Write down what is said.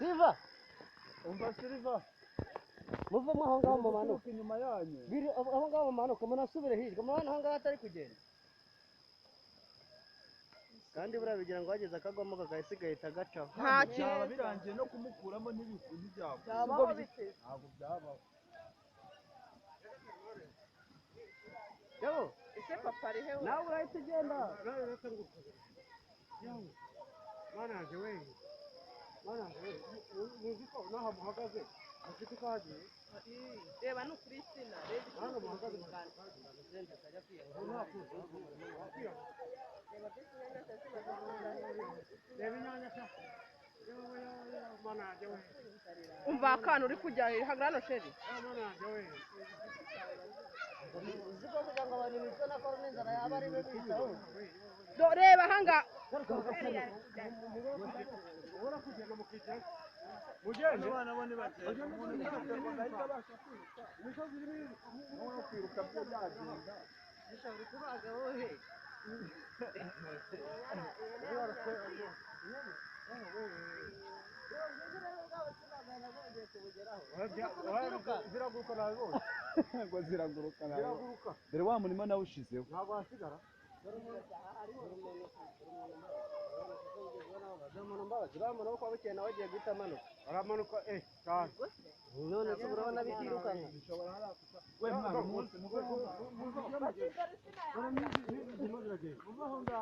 Silva, umva Silva, muvamo aho ngaho mu manuka. Inyuma yanyu. Biri aho ngaho mu manuka, munasubire hirya. Mubona aho ngaho atari kugenda. Kandi buriya bigira ngo hageze akagwamo kakahise gahita gacaho. Nta Byaba kintu birangiye no kumukuramo n'ibikuntu byabo. byabaho bite? Ntabwo byabaho. Yabo, Ese papa ari he we? nawe urahita ugenda. Mana yanjye we, mana yanjye we, muzi ko n'aha muhagaze mufite ikaze Reba ni ukuri sina, reba hano ikintu muhagaze cy'umuganda. reba inyanya sha mana yanjye we, Umva akantu uri kujya hagra hano sheri. mana yanjye we, Uzi ko kugira ngo abantu bicwe na korona inzara yaba ari be bicaho. Reba hanga. ubona kugenda mukicara mugende Abana bo ni bake. imisozi irimo No kwiruka byo byagenda. Uri kubaga wowe. ziraguruka nabibonye Ngo ziraguruka nawe. ziraguruka Dore wa murima nawe ushizeho. ntabwo hasigara Uramubona ko bukeye nawe agiye guhita amanuka. aramanuka cyane None se urabona bitirukanka. We mwana umunsi muve aho ngaho